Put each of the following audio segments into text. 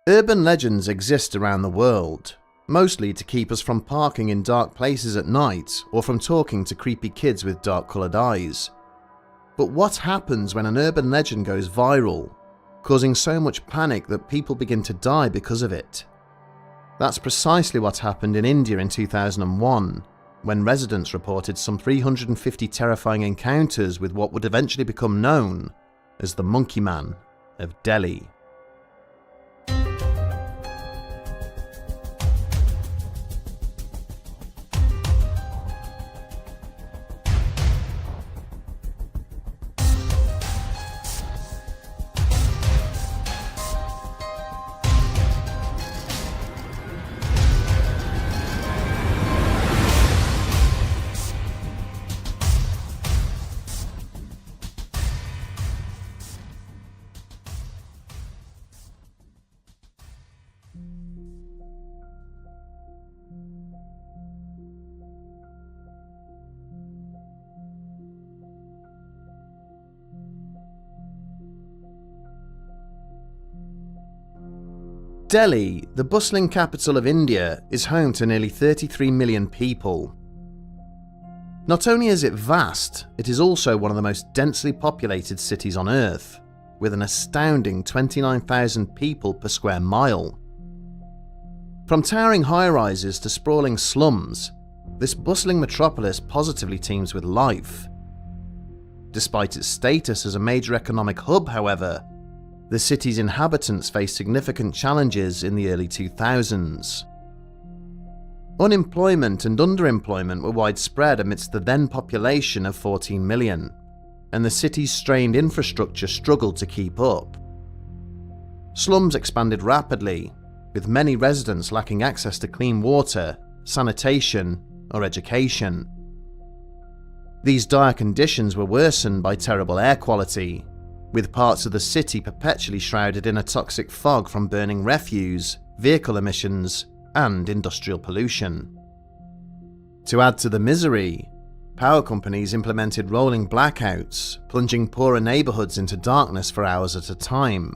Urban legends exist around the world, mostly to keep us from parking in dark places at night or from talking to creepy kids with dark-coloured eyes. But what happens when an urban legend goes viral, causing so much panic that people begin to die because of it? That's precisely what happened in India in 2001, when residents reported some 350 terrifying encounters with what would eventually become known as the Monkey Man of Delhi. Delhi, the bustling capital of India, is home to nearly 33 million people. Not only is it vast, it is also one of the most densely populated cities on Earth, with an astounding 29,000 people per square mile. From towering high-rises to sprawling slums, this bustling metropolis positively teems with life. Despite its status as a major economic hub, however, the city's inhabitants faced significant challenges in the early 2000s. Unemployment and underemployment were widespread amidst the then population of 14 million, and the city's strained infrastructure struggled to keep up. Slums expanded rapidly, with many residents lacking access to clean water, sanitation, or education. These dire conditions were worsened by terrible air quality, with parts of the city perpetually shrouded in a toxic fog from burning refuse, vehicle emissions, and industrial pollution. To add to the misery, power companies implemented rolling blackouts, plunging poorer neighbourhoods into darkness for hours at a time.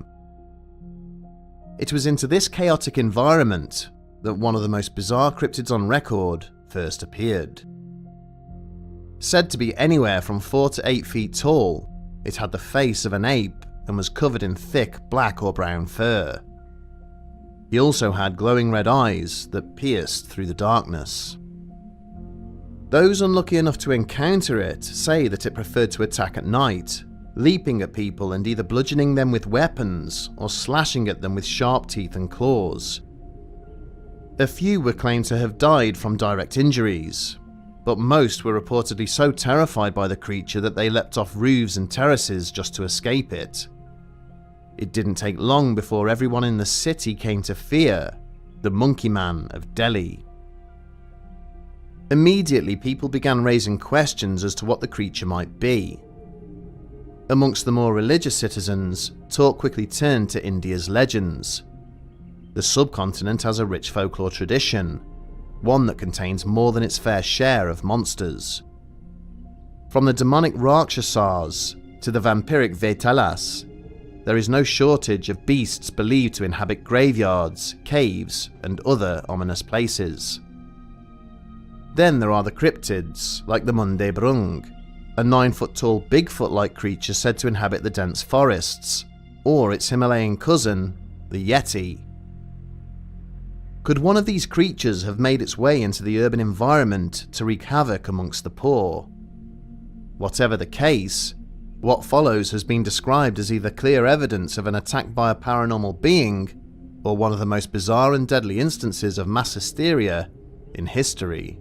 It was into this chaotic environment that one of the most bizarre cryptids on record first appeared. Said to be anywhere from 4 to 8 feet tall, it had the face of an ape and was covered in thick black or brown fur. He also had glowing red eyes that pierced through the darkness. Those unlucky enough to encounter it say that it preferred to attack at night, leaping at people and either bludgeoning them with weapons or slashing at them with sharp teeth and claws. A few were claimed to have died from direct injuries, but most were reportedly so terrified by the creature that they leapt off roofs and terraces just to escape it. It didn't take long before everyone in the city came to fear the Monkey Man of Delhi. Immediately, people began raising questions as to what the creature might be. Amongst the more religious citizens, talk quickly turned to India's legends. The subcontinent has a rich folklore tradition, one that contains more than its fair share of monsters. From the demonic Rakshasas to the vampiric Vetalas, there is no shortage of beasts believed to inhabit graveyards, caves, and other ominous places. Then there are the cryptids, like the Munde Brung, a 9-foot-tall Bigfoot-like creature said to inhabit the dense forests, or its Himalayan cousin, the Yeti. Could one of these creatures have made its way into the urban environment to wreak havoc amongst the poor? Whatever the case, what follows has been described as either clear evidence of an attack by a paranormal being, or one of the most bizarre and deadly instances of mass hysteria in history.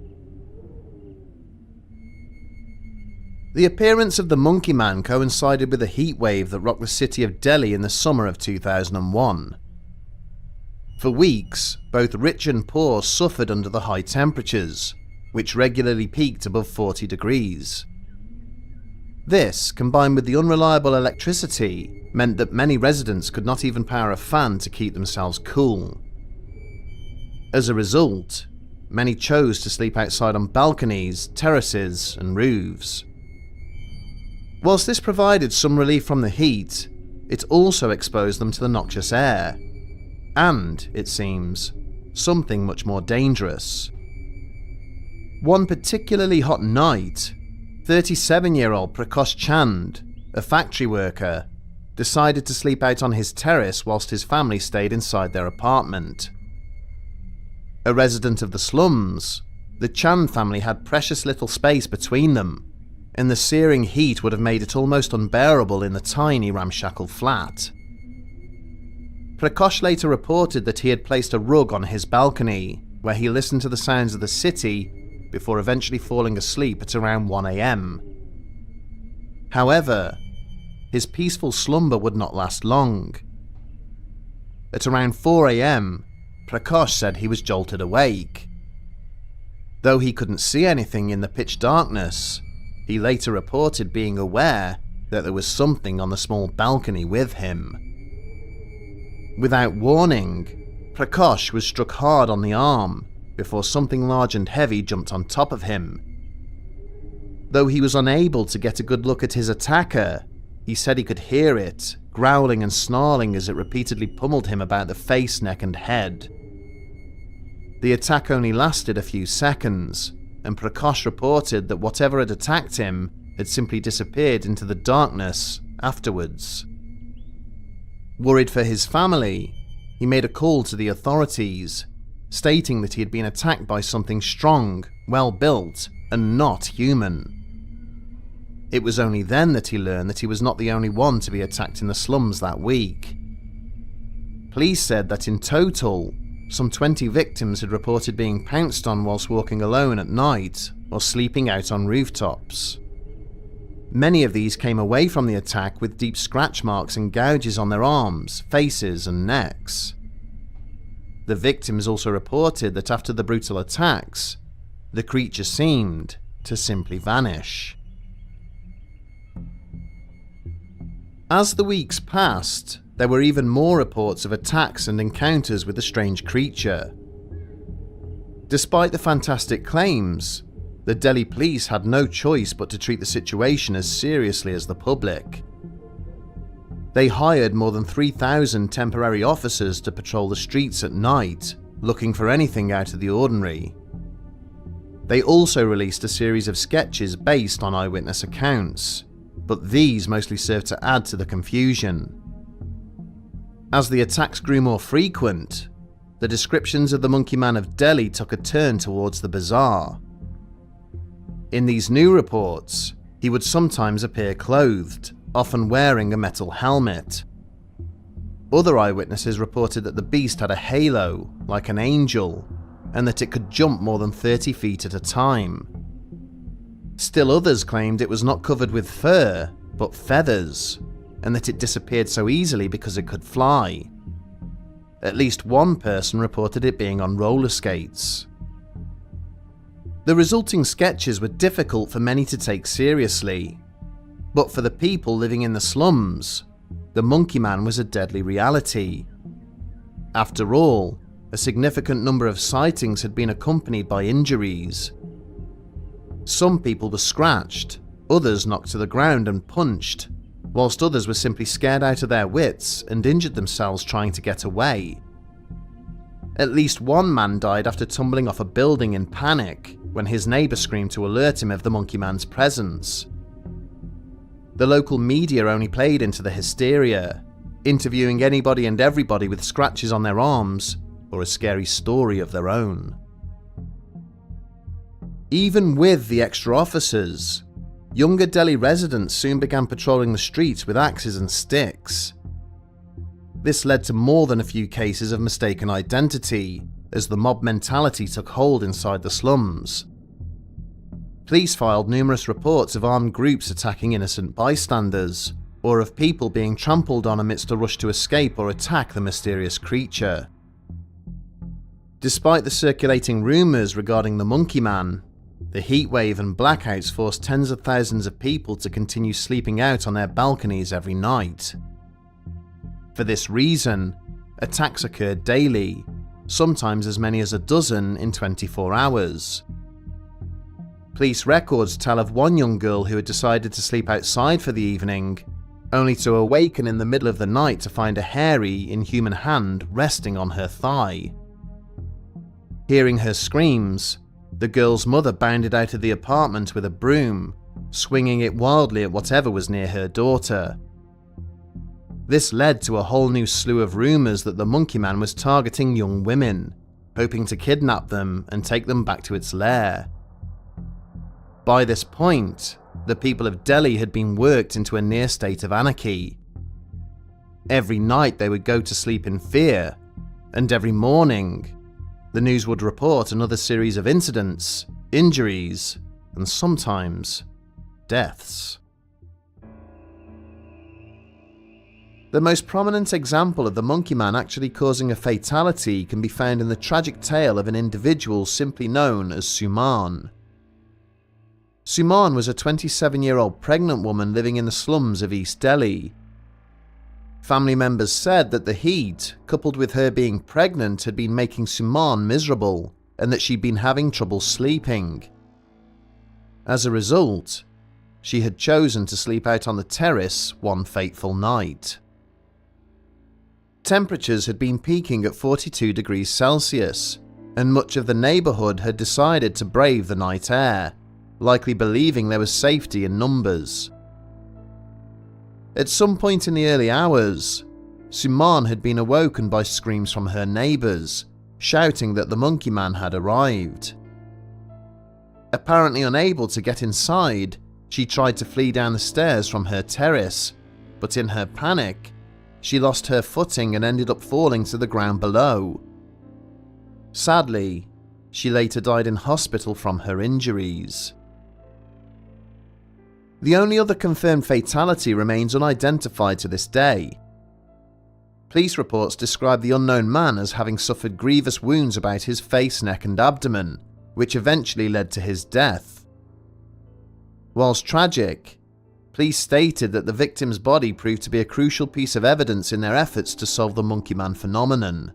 The appearance of the Monkey Man coincided with a heat wave that rocked the city of Delhi in the summer of 2001. For weeks, both rich and poor suffered under the high temperatures, which regularly peaked above 40 degrees. This, combined with the unreliable electricity, meant that many residents could not even power a fan to keep themselves cool. As a result, many chose to sleep outside on balconies, terraces, and roofs. Whilst this provided some relief from the heat, it also exposed them to the noxious air. and, it seems, something much more dangerous. One particularly hot night, 37-year-old Prakash Chand, a factory worker, decided to sleep out on his terrace whilst his family stayed inside their apartment. A resident of the slums, the Chand family had precious little space between them, and the searing heat would have made it almost unbearable in the tiny ramshackle flat. Prakash later reported that he had placed a rug on his balcony, where he listened to the sounds of the city before eventually falling asleep at around 1 a.m. However, his peaceful slumber would not last long. At around 4 a.m, Prakash said he was jolted awake. Though he couldn't see anything in the pitch darkness, he later reported being aware that there was something on the small balcony with him. Without warning, Prakash was struck hard on the arm before something large and heavy jumped on top of him. Though he was unable to get a good look at his attacker, he said he could hear it, growling and snarling as it repeatedly pummeled him about the face, neck and head. The attack only lasted a few seconds, and Prakash reported that whatever had attacked him had simply disappeared into the darkness afterwards. Worried for his family, he made a call to the authorities, stating that he had been attacked by something strong, well-built, and not human. It was only then that he learned that he was not the only one to be attacked in the slums that week. Police said that in total, some 20 victims had reported being pounced on whilst walking alone at night or sleeping out on rooftops. Many of these came away from the attack with deep scratch marks and gouges on their arms, faces and necks. The victims also reported that after the brutal attacks, the creature seemed to simply vanish. As the weeks passed, there were even more reports of attacks and encounters with the strange creature. Despite the fantastic claims, the Delhi police had no choice but to treat the situation as seriously as the public. They hired more than 3,000 temporary officers to patrol the streets at night, looking for anything out of the ordinary. They also released a series of sketches based on eyewitness accounts, but these mostly served to add to the confusion. As the attacks grew more frequent, the descriptions of the Monkey Man of Delhi took a turn towards the bizarre. In these new reports, he would sometimes appear clothed, often wearing a metal helmet. Other eyewitnesses reported that the beast had a halo, like an angel, and that it could jump more than 30 feet at a time. Still others claimed it was not covered with fur, but feathers, and that it disappeared so easily because it could fly. At least one person reported it being on roller skates. The resulting sketches were difficult for many to take seriously, but for the people living in the slums, the Monkey Man was a deadly reality. After all, a significant number of sightings had been accompanied by injuries. Some people were scratched, others knocked to the ground and punched, whilst others were simply scared out of their wits and injured themselves trying to get away. At least one man died after tumbling off a building in panic when his neighbour screamed to alert him of the Monkey Man's presence. The local media only played into the hysteria, interviewing anybody and everybody with scratches on their arms or a scary story of their own. Even with the extra officers, younger Delhi residents soon began patrolling the streets with axes and sticks. This led to more than a few cases of mistaken identity, as the mob mentality took hold inside the slums. Police filed numerous reports of armed groups attacking innocent bystanders, or of people being trampled on amidst a rush to escape or attack the mysterious creature. Despite the circulating rumours regarding the Monkey Man, the heatwave and blackouts forced tens of thousands of people to continue sleeping out on their balconies every night. For this reason, attacks occurred daily, sometimes as many as a dozen in 24 hours. Police records tell of one young girl who had decided to sleep outside for the evening, only to awaken in the middle of the night to find a hairy, inhuman hand resting on her thigh. Hearing her screams, the girl's mother bounded out of the apartment with a broom, swinging it wildly at whatever was near her daughter. This led to a whole new slew of rumours that the Monkey Man was targeting young women, hoping to kidnap them and take them back to its lair. By this point, the people of Delhi had been worked into a near state of anarchy. Every night they would go to sleep in fear, and every morning, the news would report another series of incidents, injuries, and sometimes deaths. The most prominent example of the Monkey Man actually causing a fatality can be found in the tragic tale of an individual simply known as Suman. Suman was a 27-year-old pregnant woman living in the slums of East Delhi. Family members said that the heat, coupled with her being pregnant, had been making Suman miserable and that she'd been having trouble sleeping. As a result, she had chosen to sleep out on the terrace one fateful night. Temperatures had been peaking at 42 degrees Celsius, and much of the neighbourhood had decided to brave the night air, likely believing there was safety in numbers. At some point in the early hours, Suman had been awoken by screams from her neighbours, shouting that the Monkey Man had arrived. Apparently unable to get inside, she tried to flee down the stairs from her terrace, but in her panic, she lost her footing and ended up falling to the ground below. Sadly, she later died in hospital from her injuries. The only other confirmed fatality remains unidentified to this day. Police reports describe the unknown man as having suffered grievous wounds about his face, neck and abdomen, which eventually led to his death. Whilst tragic, police stated that the victim's body proved to be a crucial piece of evidence in their efforts to solve the Monkey Man phenomenon.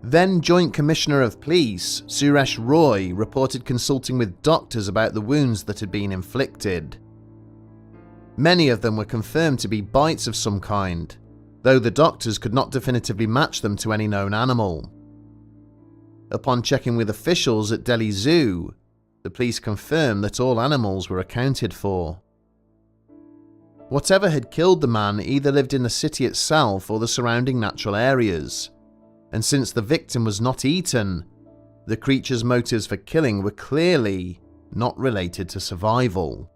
Then Joint Commissioner of Police, Suresh Roy, reported consulting with doctors about the wounds that had been inflicted. Many of them were confirmed to be bites of some kind, though the doctors could not definitively match them to any known animal. Upon checking with officials at Delhi Zoo, the police confirmed that all animals were accounted for. Whatever had killed the man either lived in the city itself or the surrounding natural areas, and since the victim was not eaten, the creature's motives for killing were clearly not related to survival.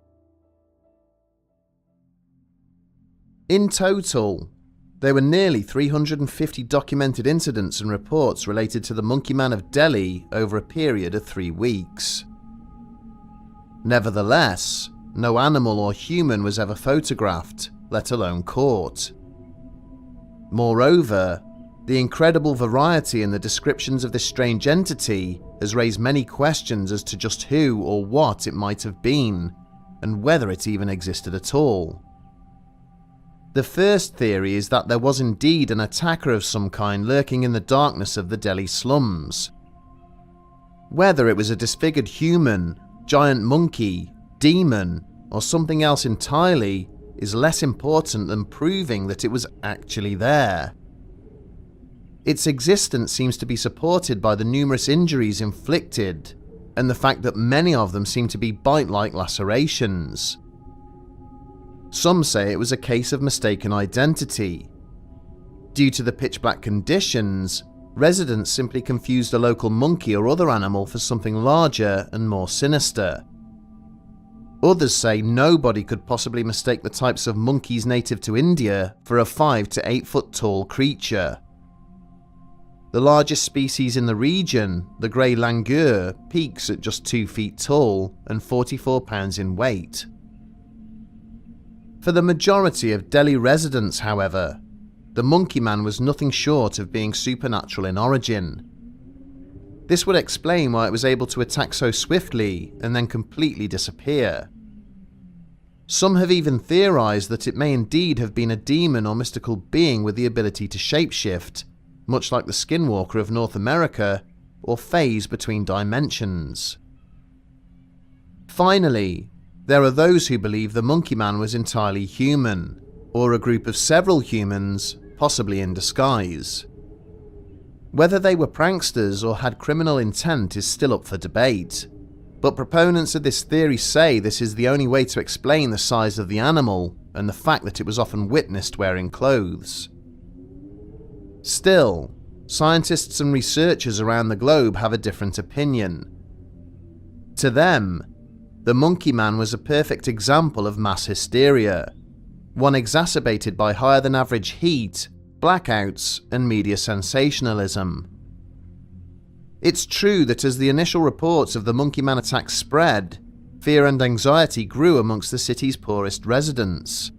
In total, there were nearly 350 documented incidents and reports related to the Monkey Man of Delhi over a period of 3 weeks. Nevertheless, no animal or human was ever photographed, let alone caught. Moreover, the incredible variety in the descriptions of this strange entity has raised many questions as to just who or what it might have been, and whether it even existed at all. The first theory is that there was indeed an attacker of some kind lurking in the darkness of the Delhi slums. Whether it was a disfigured human, giant monkey, demon, or something else entirely is less important than proving that it was actually there. Its existence seems to be supported by the numerous injuries inflicted, and the fact that many of them seem to be bite-like lacerations. Some say it was a case of mistaken identity. Due to the pitch-black conditions, residents simply confused a local monkey or other animal for something larger and more sinister. Others say nobody could possibly mistake the types of monkeys native to India for a 5 to 8 foot tall creature. The largest species in the region, the grey langur, peaks at just 2 feet tall and 44 pounds in weight. For the majority of Delhi residents, however, the Monkey Man was nothing short of being supernatural in origin. This would explain why it was able to attack so swiftly and then completely disappear. Some have even theorized that it may indeed have been a demon or mystical being with the ability to shapeshift, much like the Skinwalker of North America, or phase between dimensions. Finally, There are those who believe the Monkey Man was entirely human, or a group of several humans, possibly in disguise. Whether they were pranksters or had criminal intent is still up for debate, but proponents of this theory say this is the only way to explain the size of the animal and the fact that it was often witnessed wearing clothes. Still, scientists and researchers around the globe have a different opinion. To them, the Monkey Man was a perfect example of mass hysteria, one exacerbated by higher than average heat, blackouts, and media sensationalism. It's true that as the initial reports of the Monkey Man attack spread, fear and anxiety grew amongst the city's poorest residents.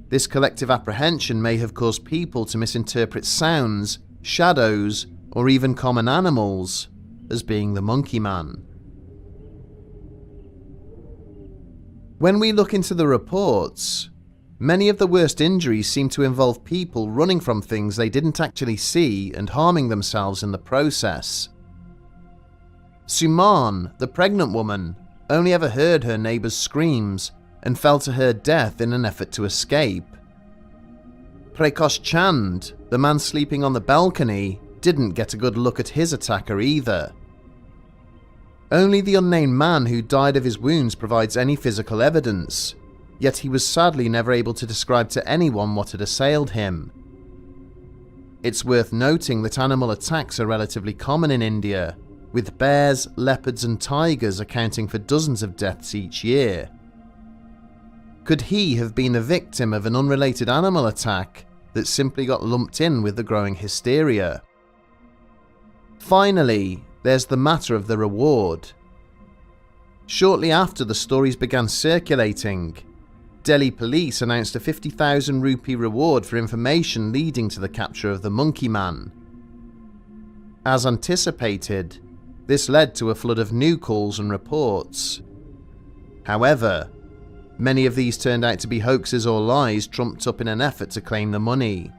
This collective apprehension may have caused people to misinterpret sounds, shadows, or even common animals as being the Monkey Man. When we look into the reports, many of the worst injuries seem to involve people running from things they didn't actually see and harming themselves in the process. Suman, the pregnant woman, only ever heard her neighbour's screams and fell to her death in an effort to escape. Prakash Chand, the man sleeping on the balcony, didn't get a good look at his attacker either. Only the unnamed man who died of his wounds provides any physical evidence, yet he was sadly never able to describe to anyone what had assailed him. It's worth noting that animal attacks are relatively common in India, with bears, leopards and tigers accounting for dozens of deaths each year. Could he have been the victim of an unrelated animal attack that simply got lumped in with the growing hysteria? Finally, there's the matter of the reward. Shortly after the stories began circulating, Delhi police announced a 50,000 rupee reward for information leading to the capture of the Monkey Man. As anticipated, this led to a flood of new calls and reports. However, many of these turned out to be hoaxes or lies trumped up in an effort to claim the money.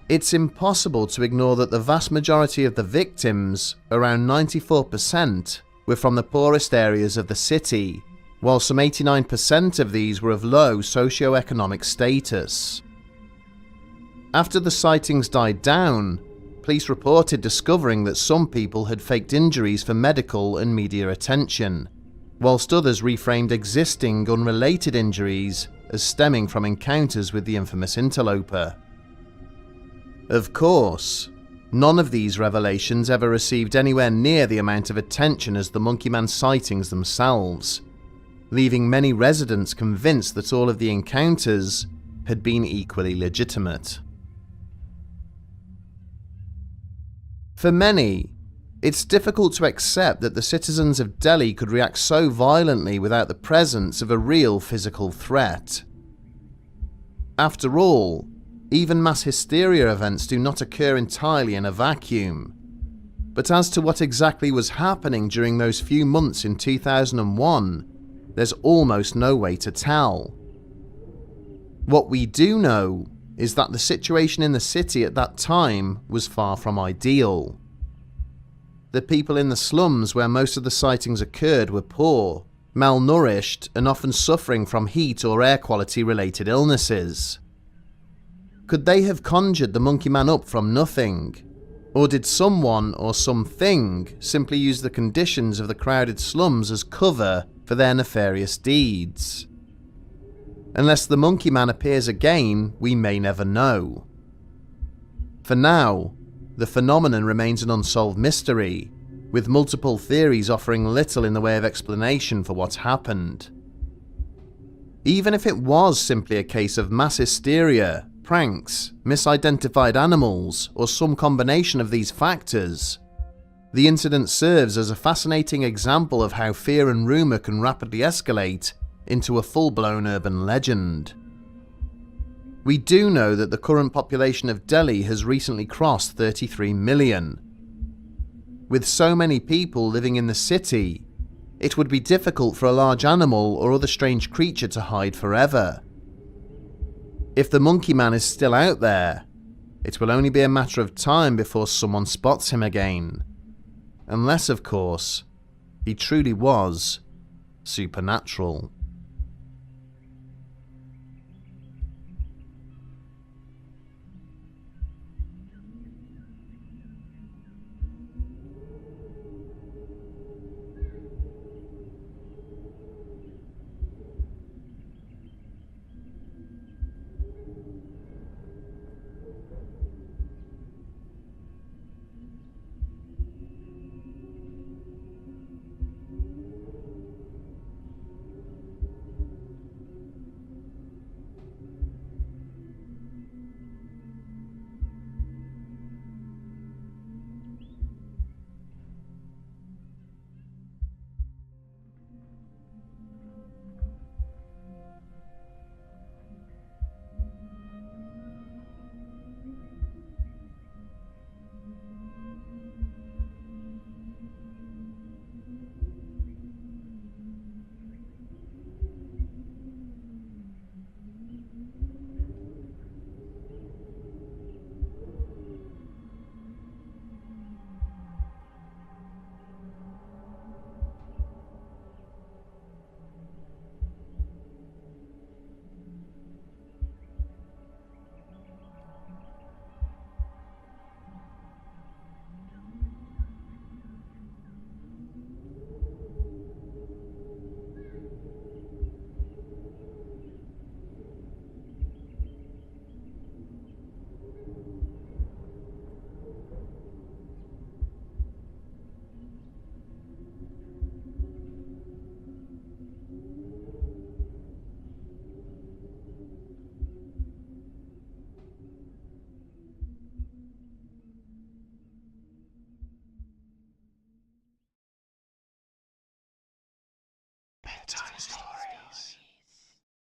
It's impossible to ignore that the vast majority of the victims, around 94%, were from the poorest areas of the city, while some 89% of these were of low socio-economic status. After the sightings died down, police reported discovering that some people had faked injuries for medical and media attention, whilst others reframed existing unrelated injuries as stemming from encounters with the infamous interloper. Of course, none of these revelations ever received anywhere near the amount of attention as the Monkey Man sightings themselves, leaving many residents convinced that all of the encounters had been equally legitimate. For many, it's difficult to accept that the citizens of Delhi could react so violently without the presence of a real physical threat. After all, even mass hysteria events do not occur entirely in a vacuum. But as to what exactly was happening during those few months in 2001, there's almost no way to tell. What we do know is that the situation in the city at that time was far from ideal. The people in the slums where most of the sightings occurred were poor, malnourished, and often suffering from heat or air quality related illnesses. Could they have conjured the Monkey Man up from nothing? Or did someone or something simply use the conditions of the crowded slums as cover for their nefarious deeds? Unless the Monkey Man appears again, we may never know. For now, the phenomenon remains an unsolved mystery, with multiple theories offering little in the way of explanation for what happened. Even if it was simply a case of mass hysteria, pranks, misidentified animals, or some combination of these factors, the incident serves as a fascinating example of how fear and rumour can rapidly escalate into a full-blown urban legend. We do know that the current population of Delhi has recently crossed 33 million. With so many people living in the city, it would be difficult for a large animal or other strange creature to hide forever. If the Monkey Man is still out there, it will only be a matter of time before someone spots him again. Unless, of course, he truly was supernatural.